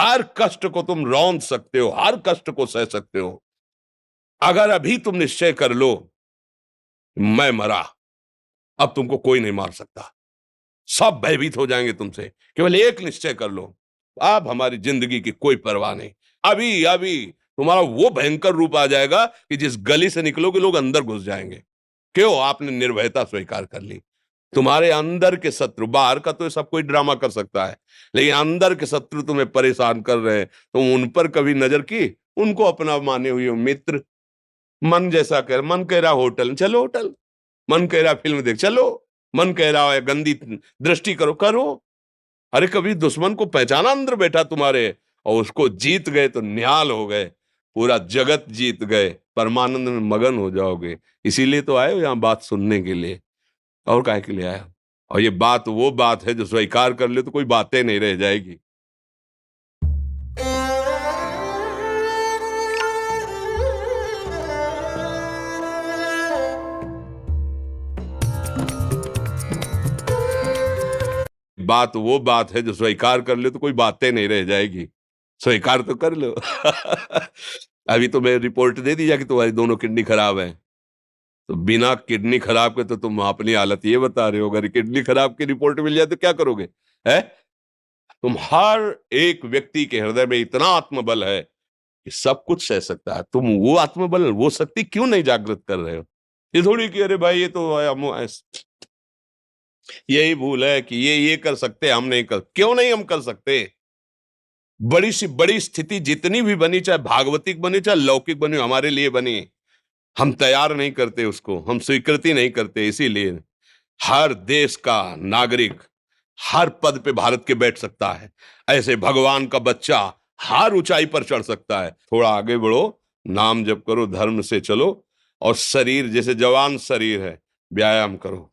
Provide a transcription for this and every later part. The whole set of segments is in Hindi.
हर कष्ट को तुम रौंद सकते हो, हर कष्ट को सह सकते हो। अगर अभी तुम निश्चय कर लो मैं मरा, अब तुमको कोई नहीं मार सकता, सब भयभीत हो जाएंगे तुमसे। केवल एक निश्चय कर लो, अब हमारी जिंदगी की कोई परवाह नहीं। अभी अभी तुम्हारा वो भयंकर रूप आ जाएगा कि जिस गली से निकलोगे लोग अंदर घुस जाएंगे। क्यों? आपने निर्भयता स्वीकार कर ली। तुम्हारे अंदर के शत्रु, बाहर का तो सब कोई ड्रामा कर सकता है, लेकिन अंदर के शत्रु तुम्हें परेशान कर रहे हैं, तुम उन पर कभी नजर की? उनको अपना माने हुए हो मित्र। मन जैसा कर, मन कह रहा होटल चलो होटल, मन कह रहा फिल्म देख चलो, मन कह रहा है गंदी दृष्टि करो करो। अरे कभी दुश्मन को पहचाना अंदर बैठा तुम्हारे, और उसको जीत गए तो निहाल हो गए, पूरा जगत जीत गए, परमानंद में मगन हो जाओगे। इसीलिए तो आए हो यहाँ बात सुनने के लिए, और काहे के लिए आए हो? और ये बात वो बात है जो स्वीकार कर ले तो कोई बातें नहीं रह जाएगी। बात वो बात है जो स्वीकार कर ले तो कोई बातें नहीं रह जाएगी। स्वीकार तो कर लो। अभी तो मैं रिपोर्ट दे दी कि तुम्हारी दोनों किडनी खराब है, तो बिना किडनी खराब के तो तुम अपनी हालत ये बता रहे हो, अगर किडनी खराब की रिपोर्ट मिल जाए तो क्या करोगे? है? तुम हर एक व्यक्ति के हृदय में इतना आत्मबल है कि सब कुछ सह सकता है। तुम वो आत्मबल, वो शक्ति क्यों नहीं जागृत कर रहे हो? ये थोड़ी कि अरे भाई ये तो यही भूल है कि ये कर सकते, हम नहीं कर, क्यों नहीं हम कर सकते? बड़ी सी बड़ी स्थिति जितनी भी बनी, चाहे भागवतिक बनी चाहे लौकिक बनी, हमारे लिए बनी, हम तैयार नहीं करते उसको, हम स्वीकृति नहीं करते। इसीलिए हर देश का नागरिक हर पद पे भारत के बैठ सकता है, ऐसे भगवान का बच्चा हर ऊंचाई पर चढ़ सकता है। थोड़ा आगे बढ़ो, नाम जप करो, धर्म से चलो, और शरीर जैसे जवान शरीर है, व्यायाम करो,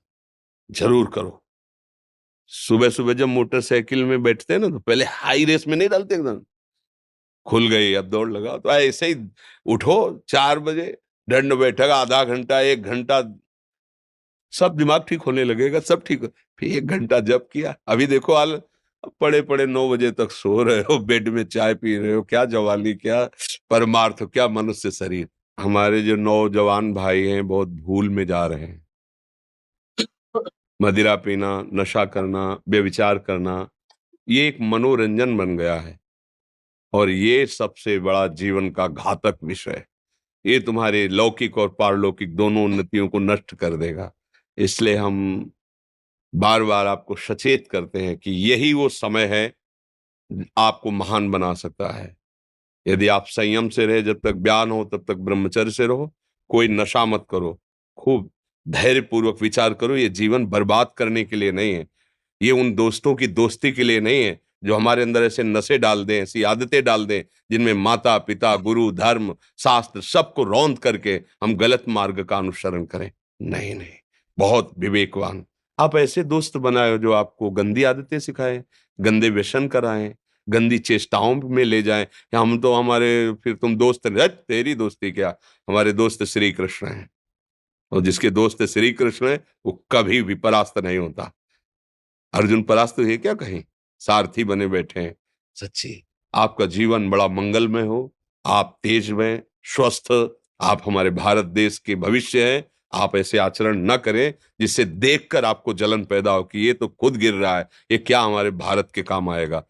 जरूर करो। सुबह सुबह जब मोटरसाइकिल में बैठते हैं ना, तो पहले हाई रेस में नहीं डालते, एकदम खुल गई अब दौड़ लगाओ, तो ऐसे ही उठो 4 बजे, दंड बैठक आधा घंटा 1 घंटा, सब दिमाग ठीक होने लगेगा, सब ठीक हो। फिर 1 घंटा जब किया, अभी देखो हाल, पड़े पड़े 9 बजे तक सो रहे हो, बेड में चाय पी रहे हो, क्या जवानी, क्या परमार्थ, क्या मनुष्य शरीर। हमारे जो नौजवान भाई हैं बहुत भूल में जा रहे हैं। मदिरा पीना, नशा करना, व्यभिचार करना, ये एक मनोरंजन बन गया है, और ये सबसे बड़ा जीवन का घातक विषय है। ये तुम्हारे लौकिक और पारलौकिक दोनों उन्नतियों को नष्ट कर देगा। इसलिए हम बार बार आपको सचेत करते हैं कि यही वो समय है आपको महान बना सकता है। यदि आप संयम से रहे, जब तक ज्ञान हो तब तक ब्रह्मचर्य से रहो, कोई नशा मत करो, खूब धैर्य पूर्वक विचार करो। ये जीवन बर्बाद करने के लिए नहीं है, ये उन दोस्तों की दोस्ती के लिए नहीं है जो हमारे अंदर ऐसे नशे डाल दें, ऐसी आदतें डाल दें जिनमें माता पिता गुरु धर्म शास्त्र सबको रौंद करके हम गलत मार्ग का अनुसरण करें। नहीं नहीं, बहुत विवेकवान। आप ऐसे दोस्त बनाए जो आपको गंदी आदतें सिखाएं, गंदे व्यसन कराएं, गंदी चेष्टाओं में ले जाएं। या हम तो हमारे, फिर तुम दोस्त नहीं, तेरी दोस्ती क्या, हमारे दोस्त श्री कृष्ण हैं, और जिसके दोस्त श्री कृष्ण है वो कभी भी परास्त नहीं होता। अर्जुन परास्त हुए क्या कहीं? सारथी बने बैठे हैं। सच्ची आपका जीवन बड़ा मंगलमय हो, आप तेज में स्वस्थ, आप हमारे भारत देश के भविष्य हैं। आप ऐसे आचरण न करें जिससे देखकर आपको जलन पैदा हो कि ये तो खुद गिर रहा है, ये क्या हमारे भारत के काम आएगा।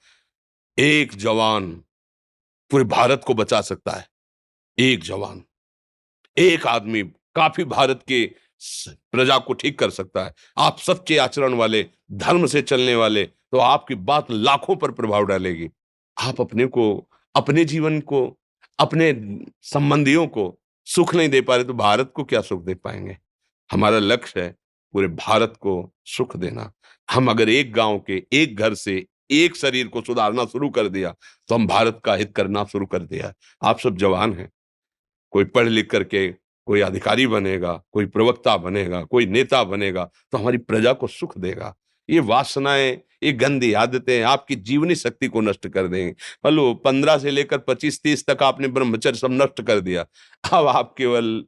एक जवान पूरे भारत को बचा सकता है, एक जवान, एक आदमी काफी भारत के प्रजा को ठीक कर सकता है। आप सच्चे आचरण वाले, धर्म से चलने वाले, तो आपकी बात लाखों पर प्रभाव डालेगी। आप अपने को, अपने जीवन को, अपने संबंधियों को सुख नहीं दे पा रहे तो भारत को क्या सुख दे पाएंगे? हमारा लक्ष्य है पूरे भारत को सुख देना। हम अगर एक गांव के, एक घर से, एक शरीर को सुधारना शुरू कर दिया तो हम भारत का हित करना शुरू कर दिया। आप सब जवान हैं, कोई पढ़ लिख करके कोई अधिकारी बनेगा, कोई प्रवक्ता बनेगा, कोई नेता बनेगा, तो हमारी प्रजा को सुख देगा। ये वासनाएं, ये गंदी आदतें आपकी जीवनी शक्ति को नष्ट कर देंगे। हेलो, 15 से लेकर 25-30 तक आपने ब्रह्मचर्य सब नष्ट कर दिया। अब आप केवल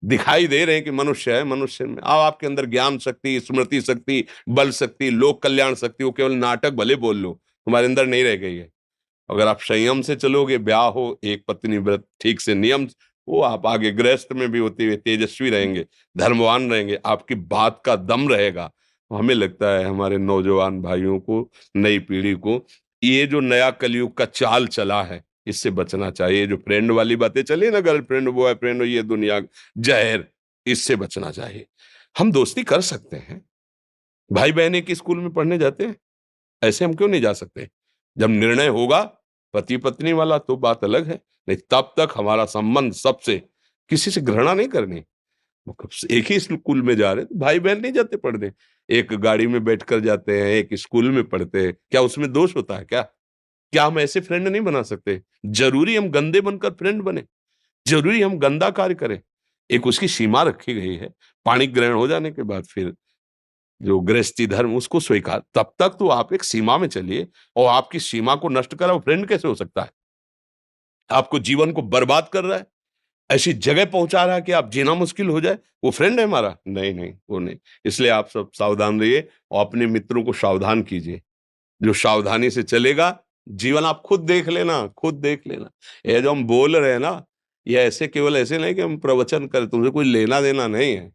दिखाई दे रहे हैं कि मनुष्य है, मनुष्य में अब आपके अंदर ज्ञान शक्ति, स्मृति शक्ति, बल शक्ति, लोक कल्याण शक्ति, वो केवल नाटक भले बोल लो, तुम्हारे अंदर नहीं रह गई है। अगर आप संयम से चलोगे, ब्याह हो, एक पत्नी व्रत ठीक से नियम वो, आप आगे गृहस्थ में भी होते हुए तेजस्वी रहेंगे, धर्मवान रहेंगे, आपकी बात का दम रहेगा। हमें लगता है हमारे नौजवान भाइयों को, नई पीढ़ी को, ये जो नया कलयुग का चाल चला है इससे बचना चाहिए। जो फ्रेंड वाली बातें चली ना, गर्लफ्रेंड बॉयफ्रेंड, ये दुनिया जहर, इससे बचना चाहिए। हम दोस्ती कर सकते हैं, भाई बहन एक ही स्कूल में पढ़ने जाते हैं, ऐसे हम क्यों नहीं जा सकते? जब निर्णय होगा पति पत्नी वाला तो बात अलग है, नहीं तब तक हमारा संबंध सबसे, किसी से घृणा नहीं करनी। एक ही स्कूल में जा रहे तो भाई बहन नहीं जाते पढ़ने, एक गाड़ी में बैठकर जाते हैं, एक स्कूल में पढ़ते हैं, क्या उसमें दोष होता है क्या? क्या हम ऐसे फ्रेंड नहीं बना सकते? जरूरी हम गंदे बनकर फ्रेंड बने? जरूरी हम गंदा कार्य करें? एक उसकी सीमा रखी गई है, पाणी ग्रहण हो जाने के बाद फिर जो गृहस्थी धर्म उसको स्वीकार, तब तक तो आप एक सीमा में चलिए, और आपकी सीमा को नष्ट करा वो फ्रेंड कैसे हो सकता है? आपको जीवन को बर्बाद कर रहा है, ऐसी जगह पहुंचा रहा है कि आप जीना मुश्किल हो जाए, वो फ्रेंड है हमारा? नहीं नहीं, वो नहीं। इसलिए आप सब सावधान रहिए और अपने मित्रों को सावधान कीजिए। जो सावधानी से चलेगा, जीवन आप खुद देख लेना, खुद देख लेना। ये जो हम बोल रहे हैं ना, ये ऐसे केवल ऐसे नहीं कि हम प्रवचन करें, तुमसे कोई लेना देना नहीं है।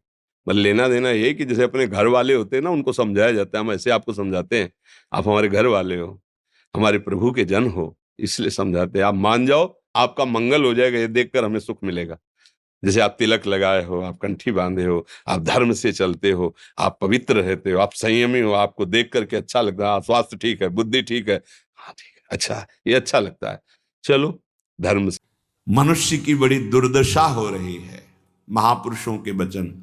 मतलब लेना देना ये कि जैसे अपने घर वाले होते हैं ना, उनको समझाया जाता है, हम ऐसे आपको समझाते हैं, आप हमारे घर वाले हो, हमारे प्रभु के जन हो, इसलिए समझाते हैं। आप मान जाओ, आपका मंगल हो जाएगा, ये देखकर हमें सुख मिलेगा। जैसे आप तिलक लगाए हो, आप कंठी बांधे हो, आप धर्म से चलते हो, आप पवित्र रहते हो, आप संयमी हो, आपको देख करके अच्छा लगता है, हाँ, स्वास्थ्य ठीक है, बुद्धि ठीक है, हाँ ठीक है, अच्छा, ये अच्छा लगता है, चलो धर्म से। मनुष्य की बड़ी दुर्दशा हो रही है। महापुरुषों के वचन।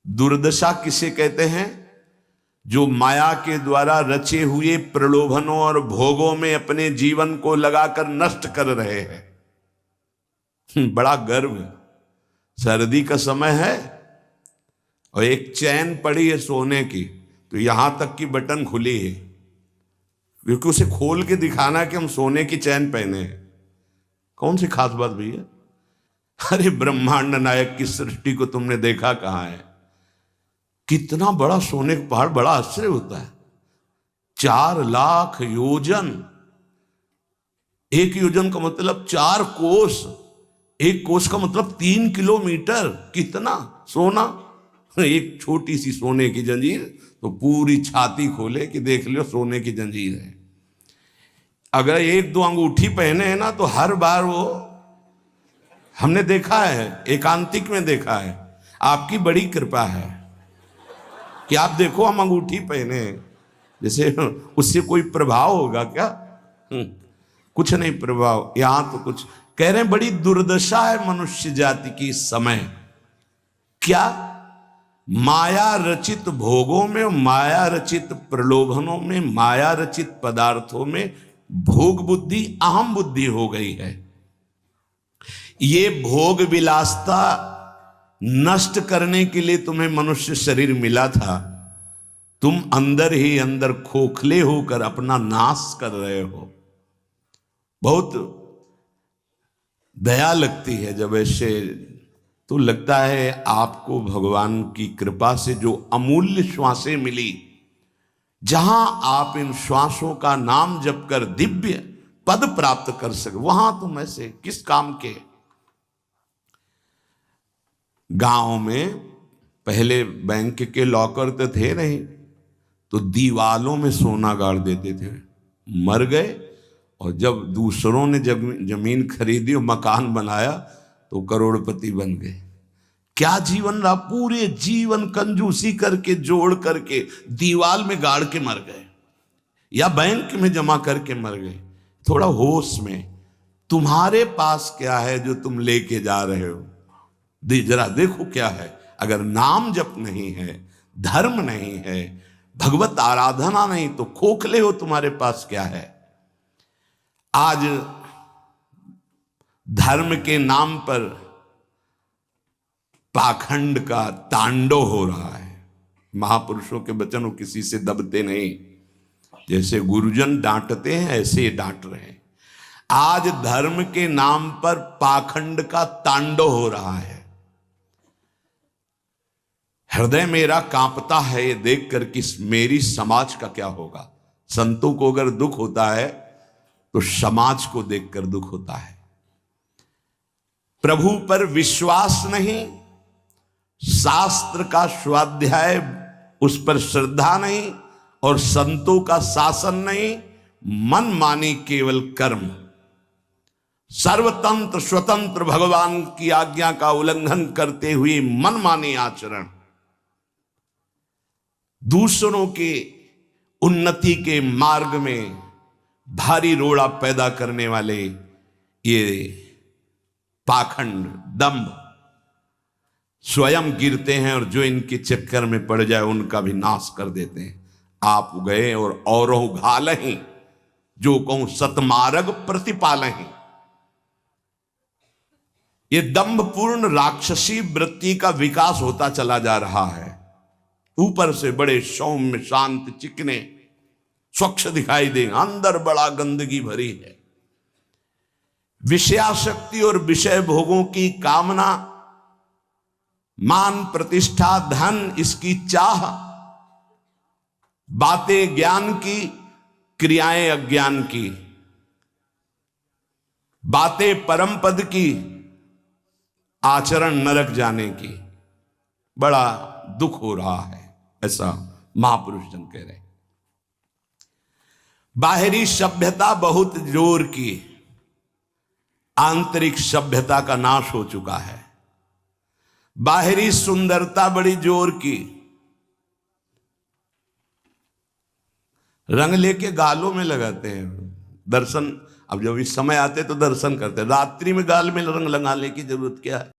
दुर्दशा किसे कहते हैं? जो माया के द्वारा रचे हुए प्रलोभनों और भोगों में अपने जीवन को लगाकर नष्ट कर रहे हैं। बड़ा गर्व है, सर्दी का समय है और एक चैन पड़ी है सोने की, तो यहां तक की बटन खुली है, क्योंकि उसे खोल के दिखाना है कि हम सोने की चैन पहने हैं। कौन सी खास बात भैया? अरे ब्रह्मांड नायक की सृष्टि को तुमने देखा कहां है? कितना बड़ा सोने का पहाड़, बड़ा आश्चर्य होता है। 4 लाख योजन, एक योजन का मतलब 4 कोस, एक कोस का मतलब 3 किलोमीटर। कितना सोना! एक छोटी सी सोने की जंजीर तो पूरी छाती खोले कि देख लियो सोने की जंजीर है। अगर 1-2 अंगूठी पहने हैं ना, तो हर बार वो, हमने देखा है, एकांतिक में देखा है। आपकी बड़ी कृपा है कि आप देखो हम अंगूठी पहने हैं, जैसे उससे कोई प्रभाव होगा क्या? कुछ नहीं प्रभाव। यहां तो कुछ कह रहे हैं, बड़ी दुर्दशा है मनुष्य जाति की इस समय। क्या? माया रचित भोगों में, माया रचित प्रलोभनों में, माया रचित पदार्थों में भोग बुद्धि, अहम बुद्धि हो गई है। ये भोग विलासता नष्ट करने के लिए तुम्हें मनुष्य शरीर मिला था। तुम अंदर ही अंदर खोखले होकर अपना नाश कर रहे हो। बहुत दया लगती है जब ऐसे, तो लगता है आपको भगवान की कृपा से जो अमूल्य श्वासें मिली, जहां आप इन श्वासों का नाम जप कर दिव्य पद प्राप्त कर सके, वहां तुम ऐसे किस काम के? गांव में पहले बैंक के लॉकर तो थे नहीं, तो दीवालों में सोना गाड़ देते थे। मर गए और जब दूसरों ने जमीन खरीदी और मकान बनाया तो करोड़पति बन गए। क्या जीवन रहा? पूरे जीवन कंजूसी करके जोड़ करके दीवाल में गाड़ के मर गए, या बैंक में जमा करके मर गए। थोड़ा होश में, तुम्हारे पास क्या है जो तुम लेके जा रहे हो? जरा देखो क्या है। अगर नाम जप नहीं है, धर्म नहीं है, भगवत आराधना नहीं, तो खोखले हो। तुम्हारे पास क्या है? आज धर्म के नाम पर पाखंड का तांडव हो रहा है। महापुरुषों के वचन वो किसी से दबते नहीं। जैसे गुरुजन डांटते हैं ऐसे डांट रहे हैं। आज धर्म के नाम पर पाखंड का तांडव हो रहा है। हृदय मेरा कांपता है ये देख कर कि मेरी समाज का क्या होगा। संतों को अगर दुख होता है तो समाज को देखकर दुख होता है। प्रभु पर विश्वास नहीं, शास्त्र का स्वाध्याय उस पर श्रद्धा नहीं, और संतों का शासन नहीं, मनमानी केवल कर्म, सर्वतंत्र स्वतंत्र भगवान की आज्ञा का उल्लंघन करते हुए मनमानी आचरण, दूसरों के उन्नति के मार्ग में भारी रोड़ा पैदा करने वाले ये पाखंड, दंभ स्वयं गिरते हैं और जो इनके चक्कर में पड़ जाए उनका भी नाश कर देते हैं। आप गए और औरों घालहीं, जो कहूं सतमार्ग प्रतिपालहीं। ये दंभपूर्ण राक्षसी वृत्ति का विकास होता चला जा रहा है। ऊपर से बड़े सौम्य शांत चिकने स्वच्छ दिखाई देंगे, अंदर बड़ा गंदगी भरी है। विषयाशक्ति और विषय भोगों की कामना, मान प्रतिष्ठा धन इसकी चाह, बातें ज्ञान की, क्रियाएं अज्ञान की, बातें परम पद की, आचरण नरक जाने की। बड़ा दुख हो रहा है, ऐसा महापुरुष जन कह रहे। बाहरी सभ्यता बहुत जोर की, आंतरिक सभ्यता का नाश हो चुका है। बाहरी सुंदरता बड़ी जोर की, रंग लेके गालों में लगाते हैं। दर्शन, अब जब इस समय आते तो दर्शन करते, रात्रि में गाल में रंग लगाने की जरूरत क्या है।